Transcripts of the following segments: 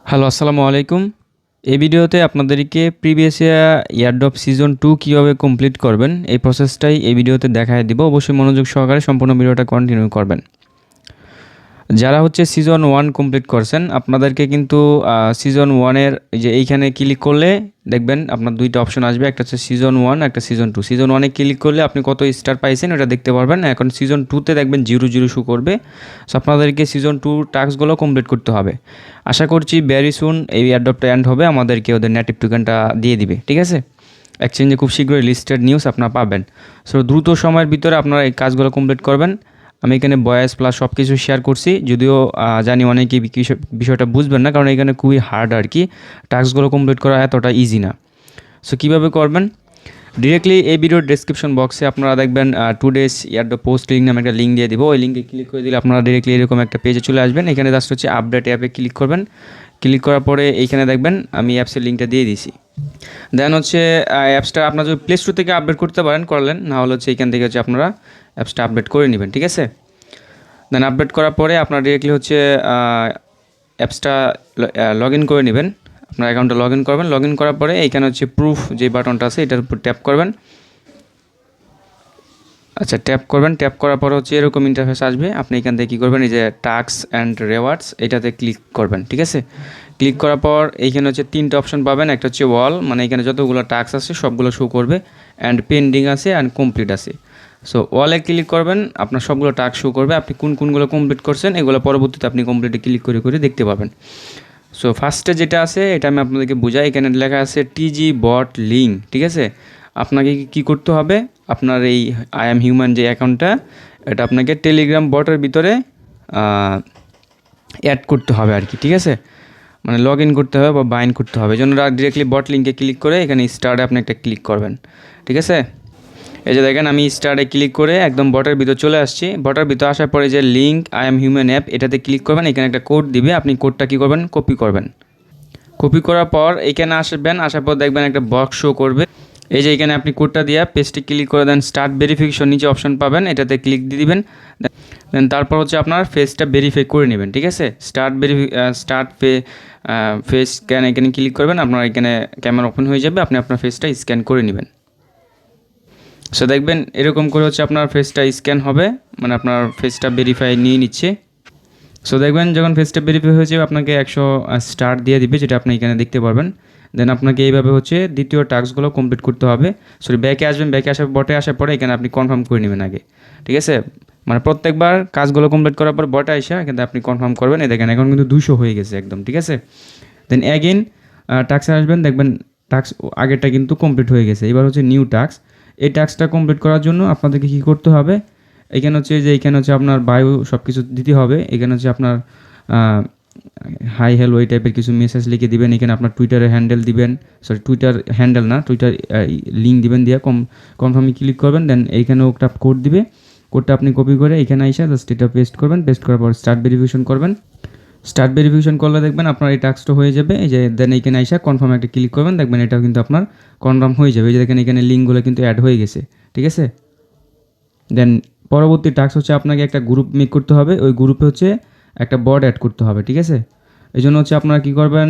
Hello, আসসালামু আলাইকুম। এই ভিডিওতে আপনাদেরকে প্রিভিয়াস ইয়ারড্রপ সিজন 2 কীভাবে কমপ্লিট করবেন এই প্রসেসটাই এই ভিডিওতে দেখায় দিব। অবশ্যই মনোযোগ সহকারে সম্পূর্ণ ভিডিওটা কন্টিনিউ করবেন। যারা হচ্ছে সিজন 1 কমপ্লিট করছেন আপনাদেরকে কিন্তু সিজন 1-এর যে এইখানে ক্লিক করলে দেখবেন আপনার দুইটা অপশন আসবে, একটা হচ্ছে সিজন 1, একটা সিজন 2। সিজন 1-এ ক্লিক করলে আপনি কত স্টার পাইছেন ওটা দেখতে পারবেন। এখন সিজন 2-তে দেখবেন 0 শো করবে। সো আপনাদেরকে সিজন 2 টাস্কগুলো কমপ্লিট করতে হবে। আশা করছি ভেরি সুন এই এয়ারড্রপটা এন্ড হবে, আমাদেরকে ওদের নেটিভ টোকেনটা দিয়ে দিবে, ঠিক আছে। এক্সচেঞ্জে খুব শীঘ্রই লিস্টেড নিউজ আপনারা পাবেন। সো দ্রুত সময়ের ভিতরে আপনারা এই কাজগুলো কমপ্লিট করবেন। আমি এখানে ভয়েস প্লাস সব কিছু শেয়ার করছি, যদিও জানি অনেকেই বিষয়টা বুঝবেন না, কারণ এখানে খুবই হার্ড আর কি, টাস্কগুলো কমপ্লিট করা এতটা ইজি না। সো কীভাবে করবেন, ডিরেক্টলি এই ভিডিওর ডেসক্রিপশন বক্সে আপনারা দেখবেন টুডেস ইয়ারড্রপ পোস্ট লিঙ্ক নামে একটা লিঙ্ক দিয়ে দিব। ওই লিঙ্কে ক্লিক করে দিলে আপনারা ডিরেক্টলি এরকম একটা পেজে চলে আসবেন। এখানে জাস্ট হচ্ছে আপডেট অ্যাপে ক্লিক করবেন। ক্লিক করার পরে এইখানে দেখবেন আমি অ্যাপসের লিঙ্কটা দিয়ে দিয়েছি। দেন হচ্ছে অ্যাপসটা আপনারা যদি প্লে স্টোর থেকে আপডেট করতে পারেন করলেন, না হলে হচ্ছে এইখান থেকে হচ্ছে আপনারা অ্যাপসটা আপডেট করে নেবেন, ঠিক আছে। দেন আপডেট করার পরে আপনারা ডিরেক্টলি হচ্ছে অ্যাপসটা লগ ইন করে নেবেন। আপনার অ্যাকাউন্টে লগ ইন করবেন। লগ ইন করার পরে এইখানে হচ্ছে প্রুফ যে বাটনটা আছে এটার উপর ট্যাপ করবেন। আচ্ছা, ট্যাপ করবেন। ট্যাপ করার পর হচ্ছে এরকম ইন্টারফেস আসবে। আপনি এখান থেকে কী করবেন, এই যে টাস্ক অ্যান্ড রিওয়ার্ডস এটাতে ক্লিক করবেন, ঠিক আছে। ক্লিক করার পর এইখানে হচ্ছে তিনটা অপশন পাবেন। একটা হচ্ছে ওয়াল, মানে এখানে যতগুলো টাস্ক আছে সবগুলো শো করবে, অ্যান্ড পেন্ডিং আছে, অ্যান্ড কমপ্লিট আছে। সো ওয়ালে ক্লিক করবেন, আপনার সবগুলো টাস্ক শো করবে, আপনি কোনগুলো কমপ্লিট করছেন এগুলো পরবর্তীতে আপনি কমপ্লিটে ক্লিক করে করে দেখতে পাবেন। সো ফার্স্টে যেটা আছে এটা আমি আপনাদেরকে বুঝাই। এখানে লেখা আছে টিজি বট লিঙ্ক, ঠিক আছে। আপনাকে কি করতে হবে, আপনার এই আই এম হিউম্যান যে অ্যাকাউন্টটা এটা আপনাকে টেলিগ্রাম বটের ভিতরে অ্যাড করতে হবে আর কি, ঠিক আছে। মানে লগ ইন করতে হবে বা বাইন করতে হবে। এই জন্য ডিরেক্টলি বট লিঙ্কে ক্লিক করে এখানে স্টার্টে আপনি একটা ক্লিক করবেন, ঠিক আছে। এই যে দেখেন আমি স্টার্টে ক্লিক করে একদম বটের ভিতর চলে আসছি। বটের ভিতর আসার পরে যে link I am human app এটাতে ক্লিক করবেন। এখানে একটা কোড দিবে, আপনি কোডটা কী করবেন, কপি করবেন। কপি করার পর এইখানে আসবেন, আসার পর দেখবেন একটা বক্স শো করবে। এই যে এখানে আপনি কোডটা দিয়ে পেস্টে ক্লিক করে দেন, স্টার্ট ভেরিফিকেশন নিচে অপশন পাবেন, এটাতে ক্লিক দিয়ে দিবেন। দেন তারপর হচ্ছে আপনার ফেসটা ভেরিফাই করে নেবেন, ঠিক আছে। স্টার্ট ফেস স্ক্যান এখানে ক্লিক করবেন, আপনার এখানে ক্যামেরা ওপেন হয়ে যাবে, আপনি আপনার ফেসটা স্ক্যান করে নেবেন। সো দেখবেন এরকম করে হচ্ছে আপনার ফেসটা স্ক্যান হবে, মানে আপনার ফেসটা ভেরিফাই নিয়ে নিচ্ছে। সো দেখবেন যখন ফেসটা ভেরিফাই হয়ে যাবে আপনাকে 100 স্টার দিয়ে দিবে, যেটা আপনি এখানে দেখতে পারবেন। দেন আপনাকে এইভাবে হচ্ছে দ্বিতীয় টাস্কগুলো কমপ্লিট করতে হবে। সরি, ব্যাকে আসবেন, ব্যাকে আসার বটে আসার পরে এখানে আপনি কনফার্ম করে নেবেন আগে, ঠিক আছে। মানে প্রত্যেকবার কাজগুলো কমপ্লিট করার পর বটে আসা কিন্তু আপনি কনফার্ম করবেন। এই দেখেন এখন কিন্তু 200 হয়ে গেছে একদম, ঠিক আছে। দেন অ্যাগেন টাস্কে আসবেন, দেখবেন টাস্ক আগেরটা কিন্তু কমপ্লিট হয়ে গেছে। এবার হচ্ছে নিউ টাস্ক। এই টাস্কটা কমপ্লিট করার জন্য আপনাদেরকে কী করতে হবে, এখানে হচ্ছে যে এখানে হচ্ছে আপনার বায়ো সব কিছু দিতে হবে। এখানে হচ্ছে আপনার হাই হ্যালো এই টাইপের কিছু মেসেজ লিখে দিবেন। এখানে আপনার টুইটারের হ্যান্ডেল দিবেন, সরি টুইটার হ্যান্ডেল না, টুইটার লিঙ্ক দিবেন, দিয়ে কনফার্মে ক্লিক করবেন। দেন এইখানে একটা কোড দিবে, কোডটা আপনি কপি করে এখানে এসে জাস্ট এটা পেস্ট করবেন। পেস্ট করার পর স্টার্ট ভেরিফিকেশন করবেন। স্টার্ট ভেরিফিকেশন করলে দেখবেন আপনার এই টাস্কটা হয়ে যাবে। এই যে দেন এইখানে এসে কনফার্ম একটা ক্লিক করবেন, দেখবেন এটাও কিন্তু আপনার কনফার্ম হয়ে যাবে। এই যে দেখেন এখানে লিঙ্কগুলো কিন্তু অ্যাড হয়ে গেছে, ঠিক আছে। দেন পরবর্তী টাস্ক হচ্ছে আপনাকে একটা গ্রুপ মেক করতে হবে, ওই গ্রুপে হচ্ছে একটা বট অ্যাড করতে হবে, ঠিক আছে। এই জন্য হচ্ছে আপনারা কী করবেন,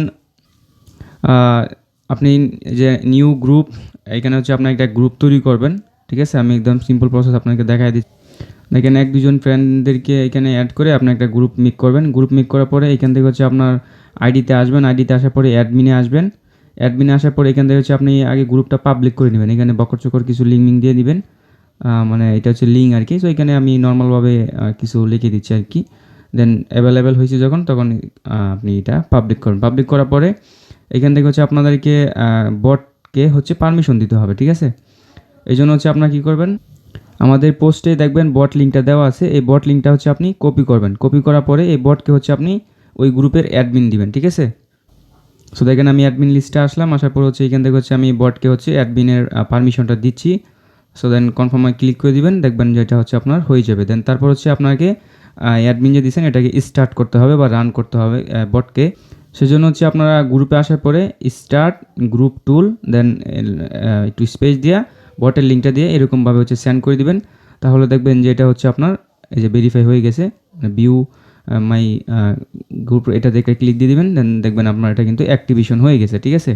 আপনি যে নিউ গ্রুপ এখানে হচ্ছে আপনার একটা গ্রুপ তৈরি করবেন, ঠিক আছে। আমি একদম সিম্পল প্রসেস আপনাকে দেখাই দিচ্ছি। দেখেন 1-2জন ফ্রেন্ডদেরকে এখানে অ্যাড করে আপনি একটা গ্রুপ মেক করবেন। গ্রুপ মেক করার পরে এখান থেকে হচ্ছে আপনার আইডিতে আসবেন। আইডিতে আসার পরে অ্যাডমিনে আসবেন। অ্যাডমিনে আসার পরে এখান থেকে হচ্ছে আপনি আগে গ্রুপটা পাবলিক করে নেবেন। এখানে বকর চকর কিছু লিঙ্ক দিয়ে দিবেন, মানে এটা হচ্ছে লিঙ্ক আর কি। সো এখানে আমি নর্মালভাবে কিছু লিখে দিচ্ছি আর কি। দেন অ্যাভেলেবেল হয়েছে তখন আপনি এটা পাবলিক করুন। পাবলিক করার পরে এখান থেকে হচ্ছে আপনাদেরকে বটকে হচ্ছে পারমিশন দিতে হবে, ঠিক আছে। এই জন্য হচ্ছে আপনারা কী করবেন, আমাদের পোস্টে দেখবেন বট লিঙ্কটা দেওয়া আছে, এই বট লিঙ্কটা হচ্ছে আপনি কপি করবেন। কপি করার পরে এই বটকে হচ্ছে আপনি ওই গ্রুপের অ্যাডমিন দিবেন, ঠিক আছে। সো দেখেন আমি অ্যাডমিন লিস্টে আসলাম, আসার পর হচ্ছে এখান থেকে হচ্ছে আমি বটকে হচ্ছে অ্যাডমিনের পারমিশনটা দিচ্ছি। সো দেন কনফার্মে ক্লিক করে দিবেন, দেখবেন যে এটা হচ্ছে আপনার হয়ে যাবে। দেন তারপর হচ্ছে আপনাকে অ্যাডমিন যে দিয়েছেন এটাকে স্টার্ট করতে হবে বা রান করতে হবে বটকে। সেজন্য হচ্ছে আপনারা গ্রুপে আসার পরে স্টার্ট গ্রুপ টুল, দেন একটু স্পেস দিয়া বটের লিঙ্কটা দিয়ে এরকমভাবে হচ্ছে সেন্ড করে দিবেন। তাহলে দেখবেন যে এটা হচ্ছে আপনার এই যে ভেরিফাই হয়ে গেছে, ভিউ মাই গ্রুপ, এটা দেখে ক্লিক দিয়ে দিবেন, দেন দেখবেন আপনার এটা কিন্তু অ্যাক্টিভেশন হয়ে গেছে। ঠিক আছে,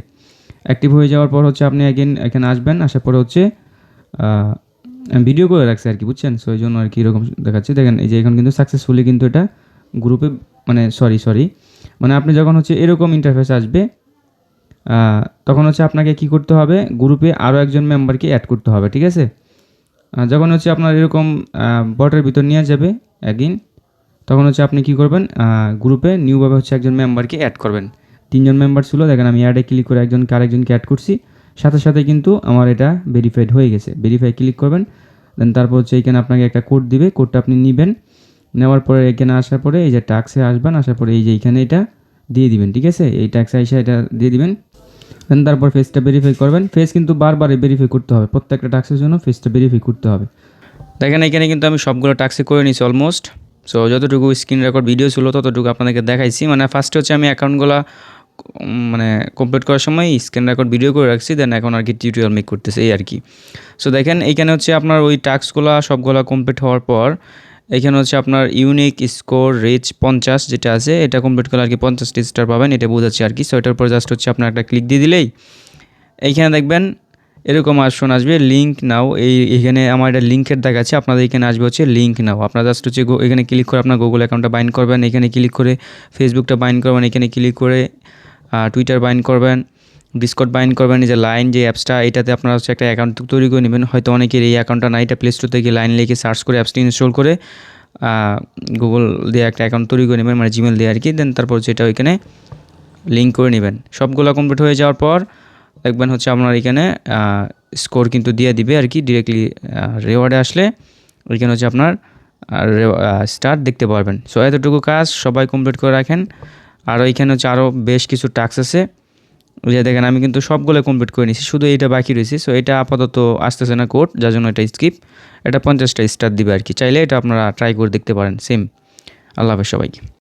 অ্যাক্টিভ হয়ে যাওয়ার পর হচ্ছে আপনি এখানে আসবেন, আসার পরে হচ্ছে আমি ভিডিও করে রাখছি আর কি, বুঝছেন? সো এই জন্য আর কি এরকম দেখাচ্ছে। দেখেন এই যে এখন কিন্তু সাকসেসফুলি কিন্তু এটা গ্রুপে, মানে সরি মানে আপনি যখন হচ্ছে এরকম ইন্টারফেস আসবে তখন হচ্ছে আপনাকে কি করতে হবে, গ্রুপে আরও একজন মেম্বারকে অ্যাড করতে হবে। ঠিক আছে, যখন হচ্ছে আপনার এরকম বটের ভিতর নিয়ে যাবে অ্যাগিন, তখন হচ্ছে আপনি কি করবেন, গ্রুপে নিউভাবে হচ্ছে একজন মেম্বারকে অ্যাড করবেন। 3 জন মেম্বার ছিল, দেখেন আমি অ্যাডে ক্লিক করে আরেকজনকে অ্যাড করছি, সাথে সাথে কিন্তু আমার এটা ভেরিফাইড হয়ে গেছে। ভেরিফাই ক্লিক করবেন, দেন তারপর হচ্ছে এখানে আপনাকে একটা কোড দিবে, কোডটা আপনি নেবেন, নেওয়ার পরে এখানে আসার পরে এই যে টাক্সে আসবেন, আসার পরে এই যে এখানে এটা দিয়ে দিবেন। ঠিক আছে, এই টাক্সে এসে এটা দিয়ে দিবেন, দেন তারপর ফেসটা ভেরিফাই করবেন। ফেস কিন্তু বারবার ভেরিফাই করতে হবে, প্রত্যেকটা টাক্সের জন্য ফেসটা ভেরিফাই করতে হবে। দেখেন এখানে কিন্তু আমি সবগুলো টাক্সে করে নিয়েছি অলমোস্ট। সো যতটুকু স্ক্রিন রেকর্ড ভিডিও ছিল ততটুকু আপনাদেরকে দেখাইছি। মানে ফার্স্টে হচ্ছে আমি অ্যাকাউন্টগুলো মানে কমপ্লিট করার সময় স্ক্রিন রেকর্ড ভিডিও করে রাখছি, দেন এখন আর কি টিউটোরিয়াল মেক করতেছে এই আর কি। সো দেখেন এইখানে হচ্ছে আপনার ওই টাস্কগুলো সবগুলো কমপ্লিট হওয়ার পর এখানে হচ্ছে আপনার ইউনিক স্কোর রিচ 50 যেটা আছে, এটা কমপ্লিট করলে আর কি 50টি স্টার পাবেন, এটা বোঝাচ্ছে আর কি। সো এটার পর জাস্ট হচ্ছে আপনার একটা ক্লিক দিয়ে দিলেই এইখানে দেখবেন এরকম অপশন আসবে লিঙ্ক নাও। এইখানে আমার এটা লিঙ্কের দেখাচ্ছে, আপনাদের এখানে আসবে হচ্ছে লিঙ্ক নাও। আপনারা জাস্ট হচ্ছে এখানে ক্লিক করে আপনার গুগল অ্যাকাউন্টটা বাইন্ড করবেন, এখানে ক্লিক করে ফেসবুকটা বাইন্ড করবেন, এখানে ক্লিক করে টুইটার বাইন্ড করবেন, ডিসকর্ড বাইন্ড করবেন। এই যে লাইন যে অ্যাপসটা, এটাতে আপনারা হচ্ছে একটা অ্যাকাউন্ট তৈরি করে নেবেন। হয়তো অনেকের এই অ্যাকাউন্টটা নাই, এটা প্লে স্টোর থেকে লাইন লিখে সার্চ করে অ্যাপসটি ইনস্টল করে গুগল দিয়ে একটা অ্যাকাউন্ট তৈরি করে নেবেন, মানে জিমেল দিয়ে আর কি। দেন তারপর হচ্ছে এটা ওইখানে লিঙ্ক করে নেবেন। সবগুলো কমপ্লিট হয়ে যাওয়ার পর দেখবেন হচ্ছে আপনার এখানে স্কোর কিন্তু দিয়ে দিবে আর কি, ডিরেক্টলি রেওয়ার্ডে আসলে ওইখানে হচ্ছে আপনার স্টার দেখতে পারবেন। সো এতটুকু কাজ সবাই কমপ্লিট করে রাখেন। আর ওইখানে হচ্ছে আরও বেশ কিছু টাস্ক আছে, ওই যে দেখেন আমি কিন্তু সবগুলো কমপ্লিট করে নিয়েছি, শুধু এইটা বাকি রয়েছে। সো এটা আপাতত আসতেছে না কোড, যার জন্য এটা স্কিপ। এটা 50টা স্টার দিবে আর কি, চাইলে এটা আপনারা ট্রাই করে দেখতে পারেন সেম। আল্লাহ হাফেজ সবাইকে।